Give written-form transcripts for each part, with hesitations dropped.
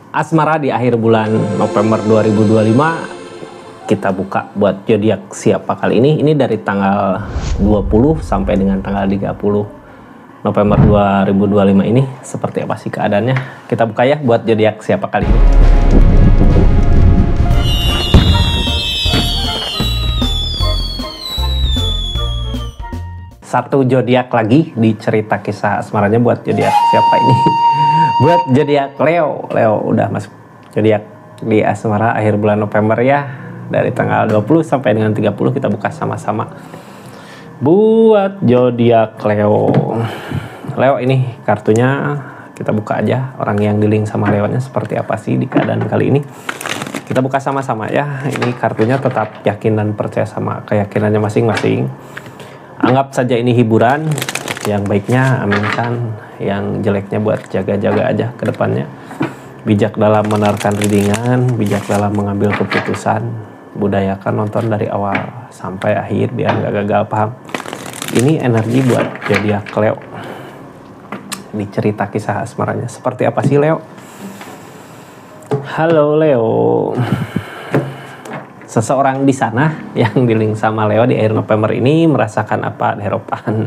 Asmara di akhir bulan November 2025, kita buka buat zodiak siapa kali ini. Ini dari tanggal 20 sampai dengan tanggal 30 November 2025 ini seperti apa sih keadaannya. Kita buka ya buat zodiak siapa kali ini. Satu zodiak lagi di cerita kisah asmaranya buat zodiak siapa ini. Buat zodiak Leo. Leo udah masuk zodiak di asmara akhir bulan November ya. Dari tanggal 20 sampai dengan 30 kita buka sama-sama. Buat zodiak Leo. Leo ini kartunya kita buka aja. Orang yang di link sama Leonya seperti apa sih di keadaan kali ini. Kita buka sama-sama ya. Ini kartunya tetap yakin dan percaya sama keyakinannya masing-masing. Anggap saja ini hiburan. Yang baiknya aminkan, yang jeleknya buat jaga-jaga aja ke depannya. Bijak dalam menawarkan readingan, bijak dalam mengambil keputusan. Budayakan nonton dari awal sampai akhir biar nggak gagal paham. Ini energi buat zodiak Leo. Ini cerita kisah asmaranya seperti apa sih Leo? Halo Leo. Seseorang di sana yang di link sama Leo di akhir November ini merasakan apa harapan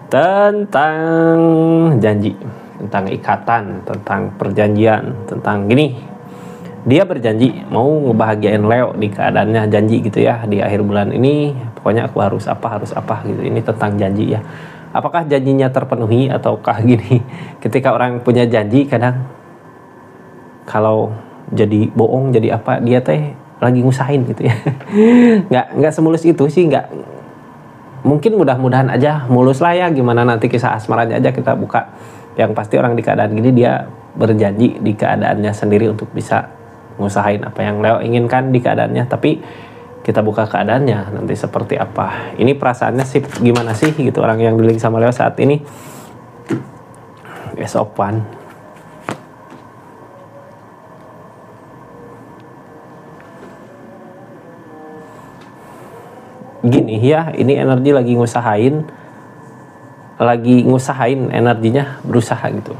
tentang janji, tentang ikatan, tentang perjanjian, tentang gini. Dia berjanji mau ngebahagiain Leo di keadaannya, janji gitu ya di akhir bulan ini. Pokoknya aku harus apa gitu. Ini tentang janji ya. Apakah janjinya terpenuhi ataukah gini? Ketika orang punya janji kadang kalau jadi bohong jadi apa dia teh lagi ngusahain gitu ya. nggak semulus itu sih, nggak mungkin. Mudah-mudahan aja mulus lah ya. Gimana nanti kisah asmaranya aja kita buka. Yang pasti orang di keadaan gini dia berjanji di keadaannya sendiri untuk bisa ngusahain apa yang Leo inginkan di keadaannya. Tapi kita buka keadaannya nanti seperti apa. Ini perasaannya sih gimana sih gitu orang yang di link sama Leo saat ini. Ace of Wands. Gini ya, ini energi lagi ngusahain energinya, berusaha gitu.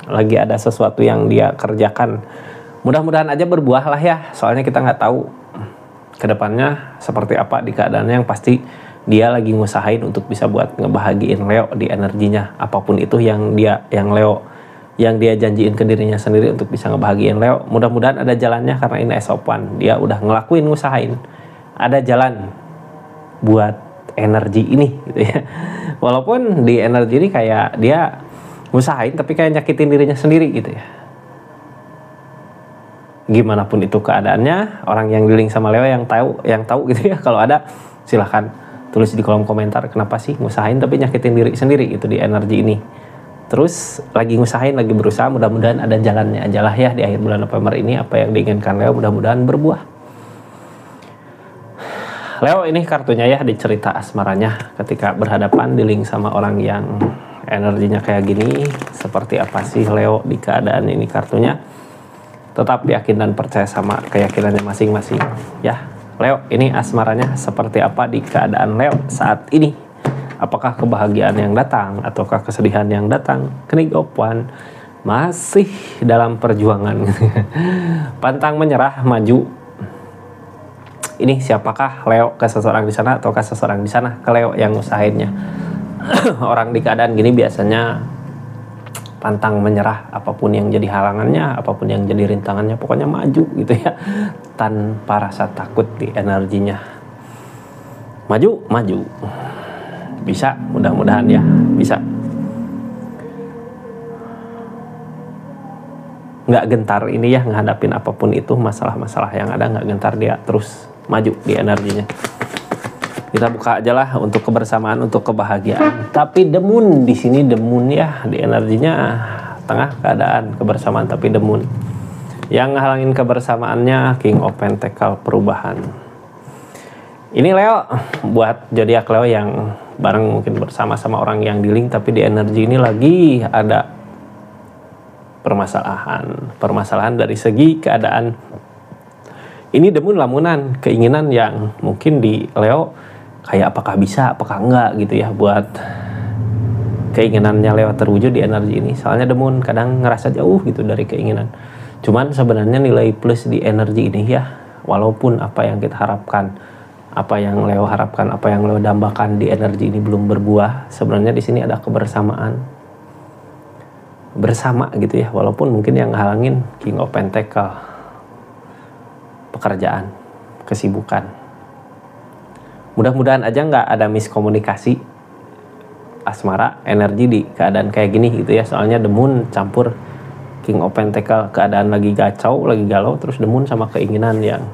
Lagi ada sesuatu yang dia kerjakan. Mudah-mudahan aja berbuah lah ya. Soalnya kita nggak tahu kedepannya seperti apa di keadaannya. Yang pasti dia lagi ngusahain untuk bisa buat ngebahagiin Leo di energinya. Apapun itu yang dia janjiin ke dirinya sendiri untuk bisa ngebahagiin Leo. Mudah-mudahan ada jalannya karena ini Ace of Wands. Dia udah ngelakuin, ngusahain. Ada jalan buat energi ini gitu ya. Walaupun di energi ini kayak dia ngusahain tapi kayak nyakitin dirinya sendiri gitu ya. Gimana pun itu keadaannya, orang yang di link sama Leo yang tahu gitu ya. Kalau ada silahkan tulis di kolom komentar kenapa sih ngusahain tapi nyakitin diri sendiri gitu di energi ini. Terus lagi ngusahain, lagi berusaha, mudah-mudahan ada jalannya aja lah ya di akhir bulan November ini. Apa yang diinginkan Leo mudah-mudahan berbuah. Leo ini kartunya ya di cerita asmaranya ketika berhadapan di link sama orang yang energinya kayak gini. Seperti apa sih Leo di keadaan ini kartunya. Tetap yakin dan percaya sama keyakinannya masing-masing ya. Leo ini asmaranya seperti apa di keadaan Leo saat ini. Apakah kebahagiaan yang datang ataukah kesedihan yang datang. King of Wands masih dalam perjuangan. Pantang menyerah, maju. Ini siapakah Leo ke seseorang di sana ataukah seseorang di sana ke Leo yang usahainnya. Orang di keadaan gini biasanya pantang menyerah, apapun yang jadi halangannya, apapun yang jadi rintangannya, pokoknya maju gitu ya, tanpa rasa takut di energinya. Maju bisa, mudah-mudahan ya bisa. Nggak gentar ini ya ngehadapin apapun itu, masalah-masalah yang ada nggak gentar, dia terus maju di energinya. Kita buka aja lah untuk kebersamaan, untuk kebahagiaan. Tapi The Moon di sini, The Moon ya di energinya tengah keadaan kebersamaan tapi The Moon. Yang ngehalangin kebersamaannya King of Pentacles, perubahan. Ini Leo buat zodiak Leo yang bareng mungkin bersama-sama orang yang di link tapi di energi ini lagi ada permasalahan dari segi keadaan. Ini The Moon lamunan, keinginan yang mungkin di Leo kayak apakah bisa, apakah enggak gitu ya buat keinginannya Leo terwujud di energi ini. Soalnya The Moon kadang ngerasa jauh gitu dari keinginan. Cuman sebenarnya nilai plus di energi ini ya, walaupun apa yang kita harapkan, apa yang Leo harapkan, apa yang Leo dambakan di energi ini belum berbuah, sebenarnya di sini ada kebersamaan bersama gitu ya, walaupun mungkin yang halangin King of Pentacle, pekerjaan, kesibukan. Mudah-mudahan aja nggak ada miskomunikasi asmara energi di keadaan kayak gini gitu ya, soalnya The Moon campur King of Pentacle, keadaan lagi kacau, lagi galau, terus The Moon sama keinginan yang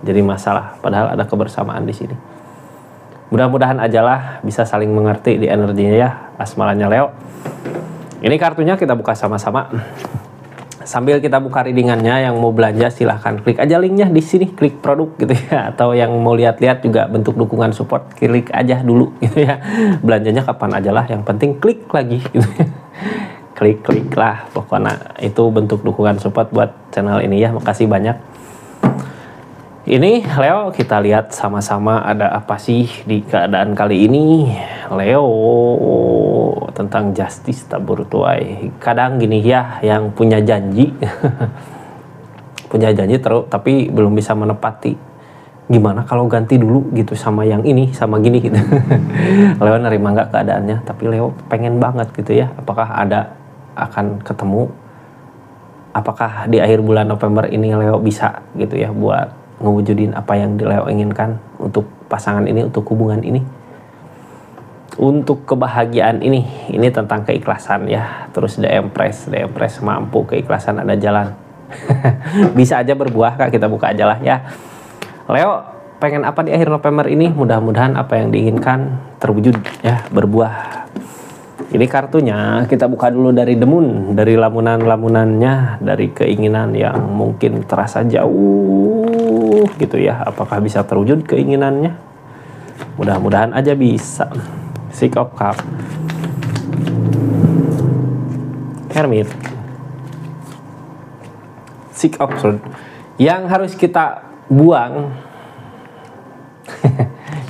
jadi masalah, padahal ada kebersamaan di sini. Mudah-mudahan ajalah bisa saling mengerti di energinya ya asmaranya Leo. Ini kartunya kita buka sama-sama. Sambil kita buka readingannya, yang mau belanja silahkan klik aja linknya di sini, klik produk gitu ya, atau yang mau lihat-lihat juga bentuk dukungan support, klik aja dulu gitu ya. Belanjanya kapan aja lah, yang penting klik lagi gitu ya. Klik lah, pokoknya itu bentuk dukungan support buat channel ini ya. Makasih banyak. Ini Leo, kita lihat sama-sama ada apa sih di keadaan kali ini. Leo tentang justice tabur tuai. Kadang gini ya, yang punya janji punya janji terus tapi belum bisa menepati. Gimana kalau ganti dulu gitu sama yang ini, sama gini gitu. Leo nerima nggak keadaannya, tapi Leo pengen banget gitu ya. Apakah akan ketemu, apakah di akhir bulan November ini Leo bisa gitu ya buat ngewujudin apa yang Leo inginkan untuk pasangan ini, untuk hubungan ini, untuk kebahagiaan ini tentang keikhlasan ya. Terus The Empress mampu, keikhlasan ada jalan. Bisa aja berbuah Kak, kita buka aja lah ya. Leo pengen apa di akhir November ini? Mudah-mudahan apa yang diinginkan terwujud ya, berbuah. Ini kartunya kita buka dulu dari The Moon, dari lamunan-lamunannya, dari keinginan yang mungkin terasa jauh gitu ya. Apakah bisa terwujud keinginannya? Mudah-mudahan aja bisa. Six of Cups, Hermit, Six of Swords. Yang harus kita buang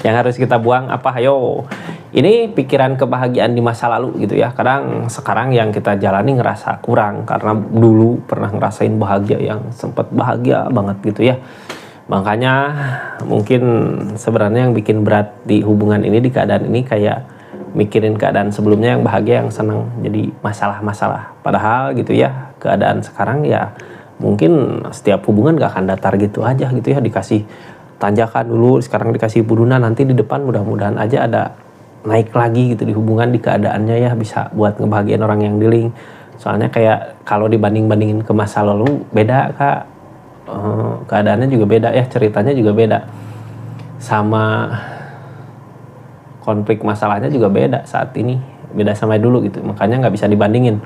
yang harus kita buang apa? Ayo, ini pikiran kebahagiaan di masa lalu gitu ya. Kadang sekarang yang kita jalani ngerasa kurang karena dulu pernah ngerasain bahagia, yang sempat bahagia banget gitu ya. Makanya mungkin sebenarnya yang bikin berat di hubungan ini, di keadaan ini, kayak mikirin keadaan sebelumnya yang bahagia, yang senang, jadi masalah-masalah. Padahal gitu ya, keadaan sekarang ya mungkin setiap hubungan gak akan datar gitu aja gitu ya. Dikasih tanjakan dulu, sekarang dikasih burunan, nanti di depan mudah-mudahan aja ada naik lagi gitu di hubungan, di keadaannya ya, bisa buat ngebahagiain orang yang dealing. Soalnya kayak kalau dibanding-bandingin ke masa lalu beda Kak, keadaannya juga beda ya, ceritanya juga beda, sama konflik masalahnya juga beda saat ini, beda sama dulu gitu. Makanya nggak bisa dibandingin.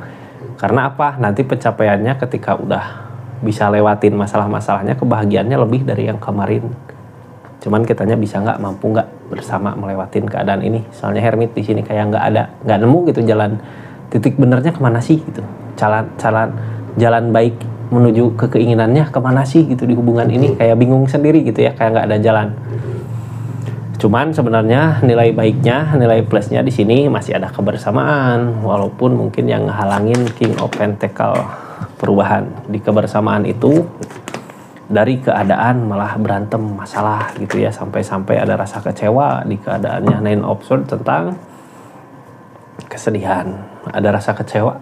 Karena apa? Nanti pencapaiannya ketika udah bisa lewatin masalah-masalahnya, kebahagiaannya lebih dari yang kemarin. Cuman kitanya bisa nggak, mampu nggak bersama melewatin keadaan ini. Soalnya Hermit di sini kayak nggak nemu gitu jalan titik benernya kemana sih gitu. Jalan baik menuju ke keinginannya kemana sih gitu di hubungan ini, kayak bingung sendiri gitu ya, kayak nggak ada jalan. Cuman sebenarnya nilai baiknya, nilai plusnya di sini masih ada kebersamaan, walaupun mungkin yang halangin King of Pentacle, perubahan di kebersamaan itu dari keadaan malah berantem, masalah gitu ya, sampai-sampai ada rasa kecewa di keadaannya. Nine of Swords tentang kesedihan, ada rasa kecewa.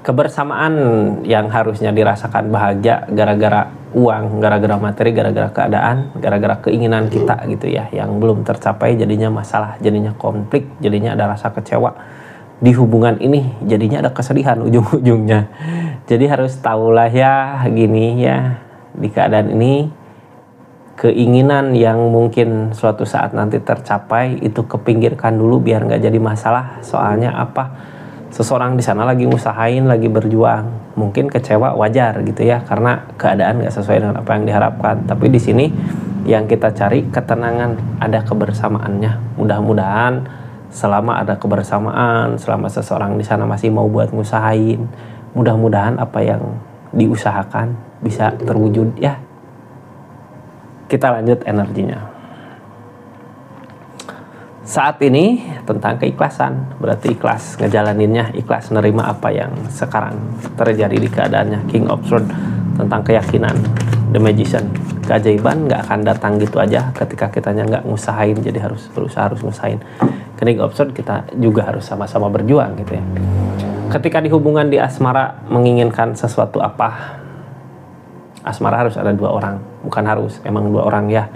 Kebersamaan yang harusnya dirasakan bahagia gara-gara uang, gara-gara materi, gara-gara keadaan, gara-gara keinginan kita gitu ya, yang belum tercapai jadinya masalah, jadinya konflik, jadinya ada rasa kecewa di hubungan ini, jadinya ada kesedihan ujung-ujungnya. Jadi harus tahulah ya gini ya, di keadaan ini keinginan yang mungkin suatu saat nanti tercapai itu kepinggirkan dulu biar nggak jadi masalah. Soalnya apa? Seseorang di sana lagi ngusahain, lagi berjuang, mungkin kecewa wajar gitu ya, karena keadaan nggak sesuai dengan apa yang diharapkan. Tapi di sini yang kita cari ketenangan, ada kebersamaannya. Mudah-mudahan selama ada kebersamaan, selama seseorang di sana masih mau buat ngusahain, mudah-mudahan apa yang diusahakan bisa terwujud ya. Kita lanjut energinya. saat ini tentang keikhlasan, berarti ikhlas ngejalaninnya, ikhlas nerima apa yang sekarang terjadi di keadaannya. King of Swords tentang keyakinan. The Magician, keajaiban nggak akan datang gitu aja ketika kitanya nggak ngusahain, jadi harus berusaha, harus ngusahain. King of Swords kita juga harus sama-sama berjuang gitu ya. Ketika di hubungan di asmara menginginkan sesuatu apa, asmara harus ada dua orang, bukan harus, emang dua orang ya.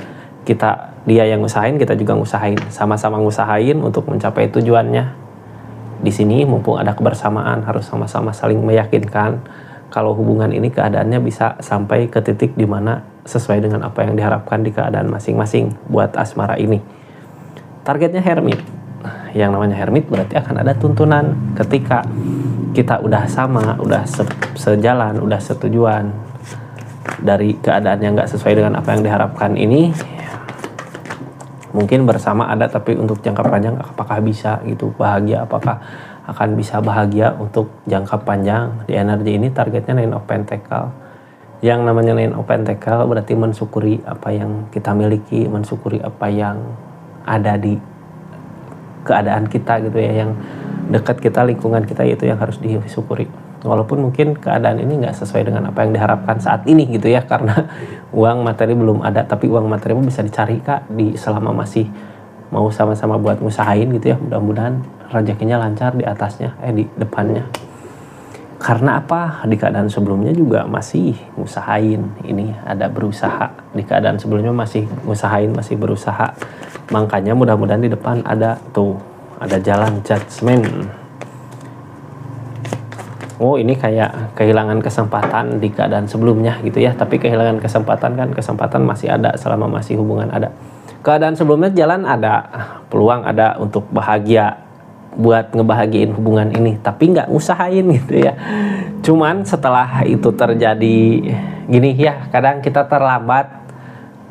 Dia yang ngusahain, kita juga ngusahain, sama-sama ngusahain untuk mencapai tujuannya. Di sini mumpung ada kebersamaan, harus sama-sama saling meyakinkan kalau hubungan ini keadaannya bisa sampai ke titik di mana sesuai dengan apa yang diharapkan di keadaan masing-masing buat asmara ini. Targetnya hermit. Yang namanya hermit berarti akan ada tuntunan ketika kita udah sama, udah sejalan, udah setujuan dari keadaan yang nggak sesuai dengan apa yang diharapkan ini. Mungkin bersama ada, tapi untuk jangka panjang apakah bisa gitu bahagia, apakah akan bisa bahagia untuk jangka panjang. Di energi ini targetnya Nine of Pentacle. Yang namanya Nine of Pentacle berarti mensyukuri apa yang kita miliki, mensyukuri apa yang ada di keadaan kita gitu ya, yang dekat kita, lingkungan kita, itu yang harus disyukuri. Walaupun mungkin keadaan ini nggak sesuai dengan apa yang diharapkan saat ini gitu ya, karena uang materi belum ada, tapi uang materi bisa dicari Kak selama masih mau sama-sama buat ngusahain gitu ya. Mudah-mudahan rezekinya lancar di atasnya, di depannya. Karena apa? Di keadaan sebelumnya juga masih ngusahain, ini ada berusaha. Di keadaan sebelumnya masih ngusahain, masih berusaha. Makanya mudah-mudahan di depan ada jalan judgment. Oh, ini kayak kehilangan kesempatan di keadaan sebelumnya gitu ya. Tapi kehilangan kesempatan masih ada selama masih hubungan ada. Keadaan sebelumnya jalan ada, peluang ada untuk bahagia, buat ngebahagiain hubungan ini, tapi nggak ngusahain gitu ya. Cuman setelah itu terjadi gini ya, kadang kita terlambat,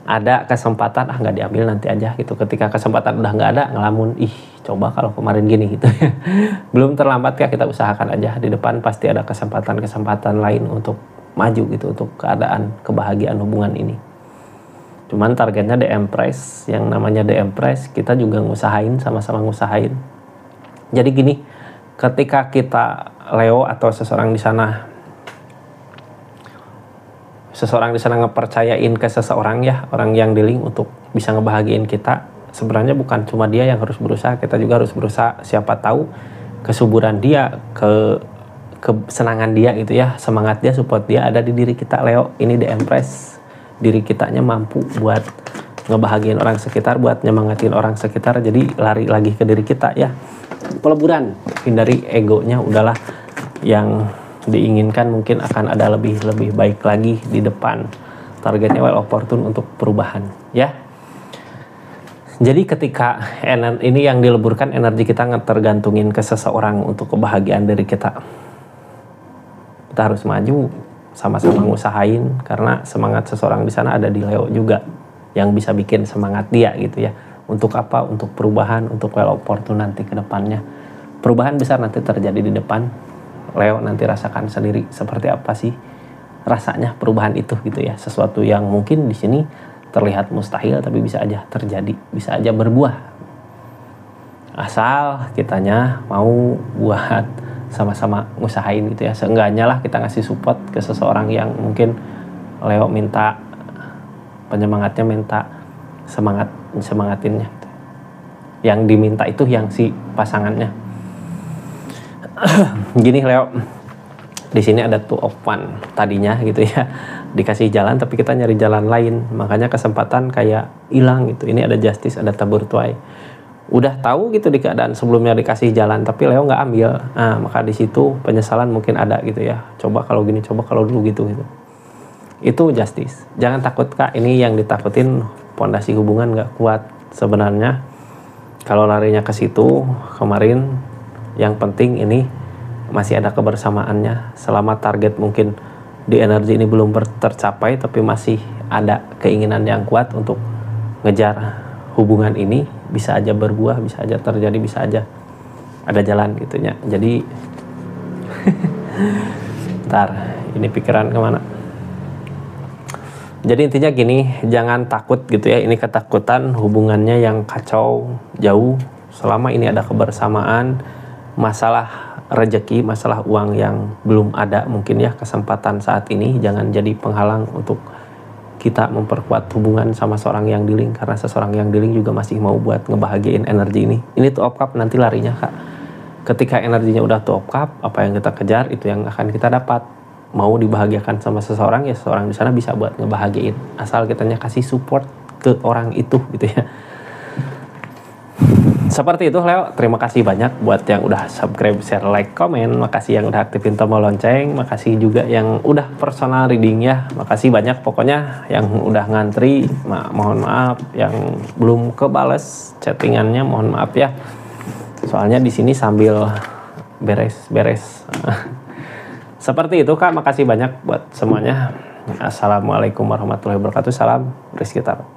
ada kesempatan nggak diambil nanti aja gitu. Ketika kesempatan udah nggak ada, ngelamun, coba kalau kemarin gini gitu ya. Belum terlambat ya, kita usahakan aja, di depan pasti ada kesempatan lain untuk maju gitu, untuk keadaan kebahagiaan hubungan ini. Cuman targetnya The Empress. Yang namanya The Empress kita juga ngusahain, sama-sama ngusahain. Jadi gini, ketika kita Leo atau seseorang di sana ngepercayain ke seseorang ya, orang yang dealing untuk bisa ngebahagiain kita, sebenarnya bukan cuma dia yang harus berusaha, kita juga harus berusaha. Siapa tahu kesuburan dia, kesenangan dia gitu ya, semangat dia, support dia ada di diri kita Leo. Ini The Empress. Diri kitanya mampu buat ngebahagiain orang sekitar, buat nyemangatin orang sekitar, jadi lari lagi ke diri kita ya. Peleburan, hindari egonya, udahlah, yang diinginkan mungkin akan ada lebih baik lagi di depan. Targetnya well opportune untuk perubahan ya. Jadi ketika ini yang dileburkan, energi kita tergantungin ke seseorang untuk kebahagiaan diri kita harus maju, sama-sama ngusahain, karena semangat seseorang di sana ada di Leo juga yang bisa bikin semangat dia gitu ya. Untuk apa? Untuk perubahan, untuk well opportune nanti ke depannya. Perubahan besar nanti terjadi di depan. Leo nanti rasakan sendiri seperti apa sih rasanya perubahan itu gitu ya. Sesuatu yang mungkin di sini terlihat mustahil, tapi bisa aja terjadi, bisa aja berbuah. Asal kitanya mau buat sama-sama ngusahain gitu ya. Seenggaknya lah kita ngasih support ke seseorang yang mungkin Leo minta penyemangatnya, minta semangatinnya gitu. Yang diminta itu yang si pasangannya. Gini Leo, di sini ada Two of Wands tadinya gitu ya, dikasih jalan tapi kita nyari jalan lain, makanya kesempatan kayak hilang gitu. Ini ada Justice, ada tabur tuai. Udah tahu gitu di keadaan sebelumnya dikasih jalan tapi Leo nggak ambil, maka di situ penyesalan mungkin ada gitu ya. Coba kalau gini, coba kalau dulu gitu. Itu Justice. Jangan takut Kak, ini yang ditakutin pondasi hubungan nggak kuat. Sebenarnya kalau larinya ke situ kemarin, yang penting ini masih ada kebersamaannya. Selama target mungkin di energi ini belum tercapai, tapi masih ada keinginan yang kuat untuk ngejar hubungan ini, bisa aja berbuah, bisa aja terjadi, bisa aja ada jalan gitu ya. Jadi ntar ini pikiran kemana. Jadi intinya gini, jangan takut gitu ya. Ini ketakutan hubungannya yang kacau, jauh, selama ini ada kebersamaan, masalah rezeki, masalah uang yang belum ada mungkin ya kesempatan saat ini, jangan jadi penghalang untuk kita memperkuat hubungan sama seorang yang dealing, karena seseorang yang dealing juga masih mau buat ngebahagiain energi ini. Ini tuh up cup nanti larinya Kak. Ketika energinya udah tuh up cup, apa yang kita kejar itu yang akan kita dapat. Mau dibahagiakan sama seseorang, ya seseorang di sana bisa buat ngebahagiain, asal kitanya kasih support ke orang itu gitu ya. Seperti itu Leo, terima kasih banyak buat yang udah subscribe, share, like, komen. Makasih yang udah aktifin tombol lonceng. Makasih juga yang udah personal reading ya. Makasih banyak pokoknya yang udah ngantri. Mohon maaf yang belum kebales chattingannya, mohon maaf ya. Soalnya di sini sambil beres-beres. Seperti itu Kak, makasih banyak buat semuanya. Assalamualaikum warahmatullahi wabarakatuh. Salam Rizky Taro.